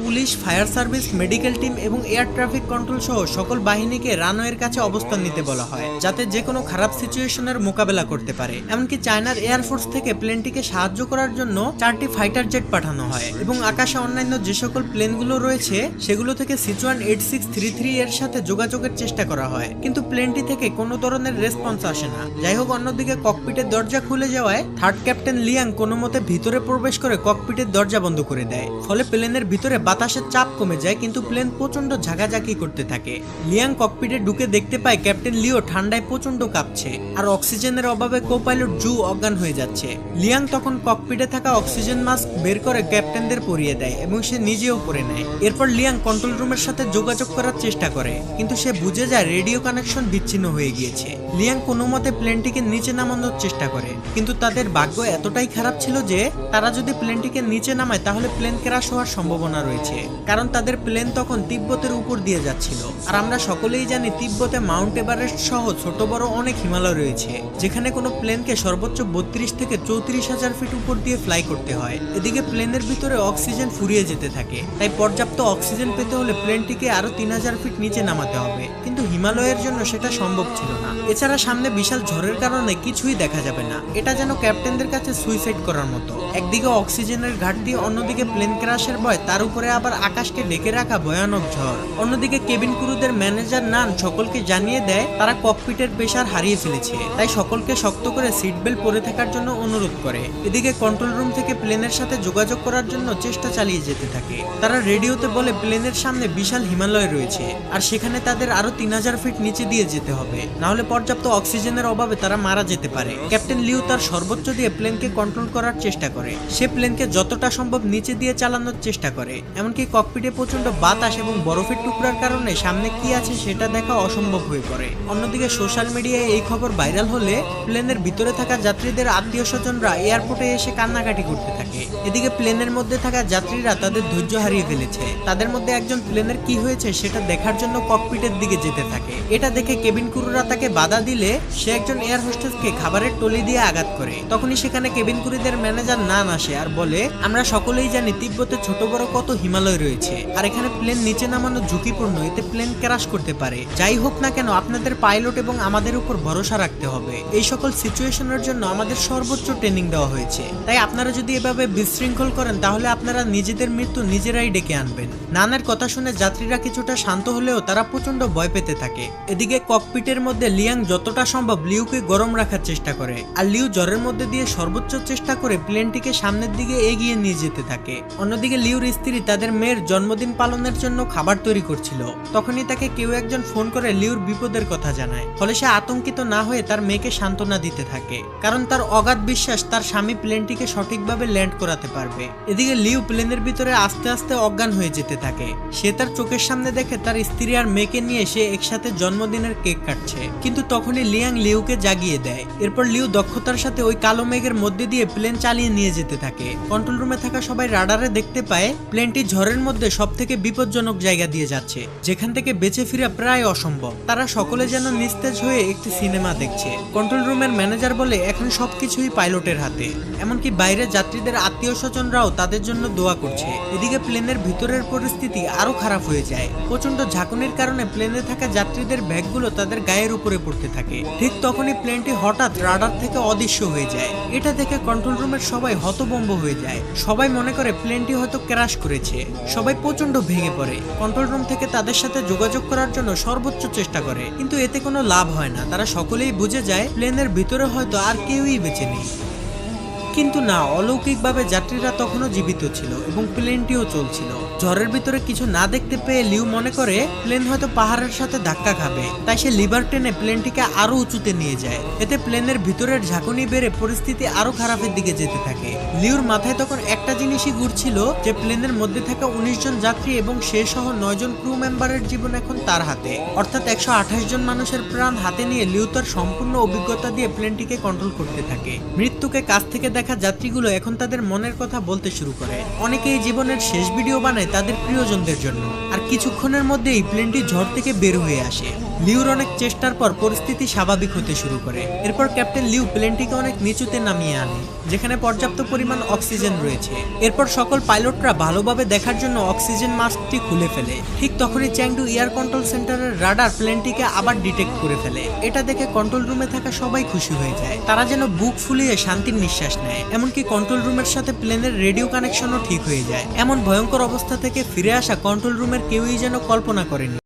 Police, fire service, medical team এবং air traffic control সহ সকল বাহিনীকে রানওয়ের কাছে অবস্থান নিতে বলা হয়, যাতে যে কোনো খারাপ সিচুয়েশনের মোকাবেলা করতে পারে। এমনকি চায়নার এয়ারফোর্স থেকে প্লেনটিকে সাহায্য করার জন্য 4টি ফাইটার জেট পাঠানো হয় এবং আকাশে অন্যান্য যে সকল প্লেনগুলো রয়েছে সেগুলো থেকে সিচুয়ান 8633 এর সাথে যোগাযোগের চেষ্টা করা হয়, কিন্তু প্লেনটি থেকে কোনো ধরনের রেসপন্স আসে না। যাই হোক, অন্যদিকে ককপিটের দরজা খুলে যাওয়ায় থার্ড ক্যাপ্টেন লিয়াং কোনো মতে ভিতরে প্রবেশ করে ককপিটের দরজা বন্ধ করে দেয়, ফলে প্লেনের ভিতরে বাতাসের চাপ কমে যায়, কিন্তু প্লেন প্রচন্ড ঝাঁকাঝাঁকি করতে থাকে। লিয়াং ককপিটে ঢুকে দেখতে পায় ক্যাপ্টেন লিও ঠান্ডায় প্রচন্ড কাঁপছে আর অক্সিজেনের অভাবে কো-পাইলট জু অজ্ঞান হয়ে যাচ্ছে। লিয়াং তখন ককপিটে থাকা অক্সিজেন মাস্ক বের করে ক্যাপ্টেনদের পরিয়ে দেয় এবং সে নিজেও পরে নেয়। এরপর লিয়াং কন্ট্রোল রুমের সাথে যোগাযোগ করার চেষ্টা করে, কিন্তু সে বুঝে যায় রেডিও কানেকশন বিচ্ছিন্ন হয়ে গিয়েছে। লিয়াং কোনো মতে প্লেনটিকে নিচে নামানোর চেষ্টা করে, কিন্তু তাদের ভাগ্য এতটাই খারাপ ছিল যে তারা যদি প্লেনটিকে নিচে নামায় তাহলে প্লেন ক্র্যাশ হওয়ার সম্ভাবনা রয়েছে, কারণ তাদের প্লেন তখন তিব্বতের উপর দিয়ে যাচ্ছিল। আর আমরা সকলেই জানি তিব্বতে মাউন্ট এভারেস্ট সহ ছোট বড় অনেক হিমালয় রয়েছে, যেখানে কোনো প্লেনকে সর্বোচ্চ 32 থেকে 34,000 ফিট উপর দিয়ে ফ্লাই করতে হয়। এদিকে প্লেনের ভিতরে অক্সিজেন ফুরিয়ে যেতে থাকে, তাই পর্যাপ্ত অক্সিজেন পেতে হলে প্লেনটিকে আরো 3000 ফিট নিচে নামাতে হবে, কিন্তু হিমালয়ের জন্য সেটা সম্ভব ছিল না। এছাড়া সামনে বিশাল ঝড়ের কারণে কিছুই দেখা যাবে না। এটা যেন ক্যাপ্টেনদের কাছে সুইসাইড করার মতো। একদিকে অক্সিজেনের ঘাটতি, অন্যদিকে প্লেন ক্র্যাশের ভয়, তার উপরে আবার আকাশকে ঢেকে রাখা ভয়ানক ঝড়। অন্যদিকে কেবিন ক্রুদের ম্যানেজার নান সকলকে জানিয়ে দেয় তারা ককপিটের প্রেসার হারিয়ে ফেলেছে, তাই সকলকে শক্ত করে সিট বেল্ট পরে থাকার জন্য অনুরোধ করে। এদিকে কন্ট্রোল রুম থেকে প্লেনের সাথে যোগাযোগ করার জন্য চেষ্টা চালিয়ে যেতে থাকে। তারা রেডিওতে বলে প্লেনের সামনে বিশাল হিমালয় রয়েছে আর সেখানে তাদের আরো 3000 ফিট নিচে দিয়ে যেতে হবে, না হলে পর্যাপ্ত অক্সিজেনের অভাবে তারা মারা যেতে পারে। ক্যাপ্টেন লিউ তার সর্বোচ্চ দিয়ে প্লেনকে কন্ট্রোল করার চেষ্টা করে। সে প্লেনকে যতটা সম্ভব নিচে দিয়ে চালানোর চেষ্টা করে, এমনকি ককপিটে প্রচন্ড বাতাস এবং বরফের টুকরার কারণে সামনে কি আছে সেটা দেখা অসম্ভব হয়ে পড়ে। অন্যদিকে সোশ্যাল মিডিয়ায় এই খবর ভাইরাল হলে প্লেনের ভিতরে থাকা যাত্রীদের আত্মীয় স্বজনরা এয়ারপোর্টে এসে কান্নাকাটি করতে থাকে। এদিকে প্লেনের মধ্যে থাকা যাত্রীরা তাদের ধৈর্য হারিয়ে ফেলেছে। তাদের মধ্যে একজন প্লেনের কি হয়েছে সেটা দেখার জন্য ককপিটের দিকে যেতে থাকে। এটা দেখে কেবিন ক্রুরা তাকে বাধা দিলে সে একজন এয়ার হোস্টেসকে খাবারের টলি দিয়ে আঘাত করে। তখনই সেখানে কেবিন ক্রুদের ম্যানেজার নান আসে আর বলে, আমরা সকলেই জানি তিব্বতে ছোট বড় কত হিমালয় রয়েছে আর এখানে প্লেন নিচে নামানো ঝুঁকিপূর্ণ, এতে প্লেন ক্র্যাশ করতে পারে। যাই হোক না কেন আপনাদের পাইলট এবং আমাদের উপর ভরসা রাখতে হবে। এই সকল সিচুয়েশনের জন্য আমাদের সর্বোচ্চ ট্রেনিং দেওয়া হয়েছে, তাই আপনারা যদি এভাবে বিশৃঙ্খল করেন তাহলে আপনারা নিজেদের মৃত্যু নিজেরাই ডেকে আনবেন। নানের কথা শুনে যাত্রীরা কিছুটা শান্ত হলেও তারা প্রচন্ড ভয় পেতে থাকে। এদিকে ককপিটের মধ্যে লিয়াং যতটা সম্ভব লিউকে গরম রাখার চেষ্টা করে আর লিউ জ্বরের মধ্যে দিয়ে সর্বোচ্চ চেষ্টা করে প্লেনটিকে সামনের দিকে এগিয়ে নিয়ে যেতে থাকে। অন্যদিকে লিউর স্ত্রী তাদের মেয়ের জন্মদিন পালনের জন্য খাবার তৈরি করছিল। তখনই তাকে কেউ একজন ফোন করে লিউর বিপদের কথা জানায়, ফলে সে আতঙ্কিত না হয়ে তার মেয়েকে সান্ত্বনা দিতে থাকে, কারণ তার অগাধ বিশ্বাস তার স্বামী প্লেনটিকে সঠিকভাবে ল্যান্ড করাতে পারবে। এদিকে লিউ প্লেনের ভিতরে আস্তে আস্তে অজ্ঞান হয়ে যেতে থাকে। সে তার চোখের সামনে দেখে তার স্ত্রী আর মেয়েকে নিয়ে সে একসাথে জন্মদিনের কেক কাটছে, কিন্তু তখনই লিয়াং লিউকে জাগিয়ে দেয়। এরপর লিউ দক্ষতার সাথে ওই কালো মেঘের মধ্যে দিয়ে প্লেন চালিয়ে নিয়ে যেতে থাকে। কন্ট্রোল রুমে থাকা সবাই রাডারে দেখতে পায় প্লেনটি ঝড়ের মধ্যে সব থেকে বিপজ্জনক জায়গা দিয়ে যাচ্ছে, যেখান থেকে বেঁচে ফিরা প্রায় অসম্ভব। তারা সকলে যেন নিস্তেজ হয়ে একটি সিনেমা দেখছে। কন্ট্রোল রুমের ম্যানেজার বলে এখন সবকিছুই পাইলটের হাতে, এমনকি বাইরে যাত্রীদের আত্মীয় স্বজনরাও তাদের জন্য দোয়া করছে। এদিকে প্লেনের ভিতরের পরিস্থিতি আরো খারাপ হয়ে যায়। প্রচন্ড ঝাঁকুনির কারণে প্লেনে থাকা যাত্রীদের ব্যাগগুলো তাদের গায়ের উপরে পড়তে থাকে। ঠিক তখনই প্লেনটি হঠাৎ রাডার থেকে অদৃশ্য হয়ে যায়। এটা দেখে কন্ট্রোল রুমের সবাই হতভম্ব হয়ে যায়। সবাই মনে করে প্লেনটি হয়তো ক্র্যাশ করেছে। সবাই প্রচন্ড ভেঙে পড়ে। কন্ট্রোল রুম থেকে তাদের সাথে যোগাযোগ করার জন্য সর্বোচ্চ চেষ্টা করে, কিন্তু এতে কোনো লাভ হয় না। তারা সকলেই বুঝে যায় প্লেনের ভিতরে হয়তো আর কেউই বেঁচে নেই। কিন্তু না, অলৌকিকভাবে যাত্রীরা তখনও জীবিত ছিল এবং প্লেনটিও চলছিল। ঝড়ের ভিতরে কিছু না দেখতে পেয়ে লিউ মনে করে প্লেন হয়তো পাহাড়ের সাথে ধাক্কা খাবে, তাই সে লিভার টেনে প্লেনটিকে আরো উঁচুতে নিয়ে যায়। এতে প্লেনের ভিতরের ঝাঁকুনি বেড়ে পরিস্থিতি আরো খারাপের দিকে যেতে থাকে। লিউর মাথায় তখন একটা জিনিসই ঘুরছিল যে প্লেনের মধ্যে থাকা 19 জন যাত্রী এবং সে সহ 9 জন ক্রু মেম্বারের জীবন এখন তার হাতে, অর্থাৎ 128 জন মানুষের প্রাণ হাতে নিয়ে লিউ তার সম্পূর্ণ অভিজ্ঞতা দিয়ে প্লেনটিকে কন্ট্রোল করতে থাকে। মৃত্যুকে কাছ থেকে দেখা যাত্রীগুলো এখন তাদের মনের কথা বলতে শুরু করে। অনেকেই জীবনের শেষ ভিডিও বানায় তাদের প্রিয়জনদের জন্য। আর কিছুক্ষণের মধ্যেই প্লেনটি ঝড় থেকে বের হয়ে আসে। লিউর অনেক চেষ্টার পর পরিস্থিতি স্বাভাবিক হতে শুরু করে। এরপর ক্যাপ্টেন লিউ প্লেনটিকে অনেক নিচুতে নামিয়ে আনে, যেখানে পর্যাপ্ত পরিমাণ অক্সিজেন রয়েছে। এরপর সকল পাইলটরা ভালোভাবে দেখার জন্য অক্সিজেন মাস্কটি খুলে ফেলে। ঠিক তখনই চ্যাংডু এয়ার কন্ট্রোল সেন্টারের রাডার প্লেনটিকে আবার ডিটেক্ট করে ফেলে। এটা দেখে কন্ট্রোল রুমে থাকা সবাই খুশি হয়ে যায়। তারা যেন বুক ফুলিয়ে শান্তির নিঃশ্বাস নেয়। এমনকি কন্ট্রোল রুমের সাথে প্লেনের রেডিও কানেকশনও ঠিক হয়ে যায়। এমন ভয়ঙ্কর অবস্থা থেকে ফিরে আসা কন্ট্রোল রুমের কেউই যেন কল্পনা করেনি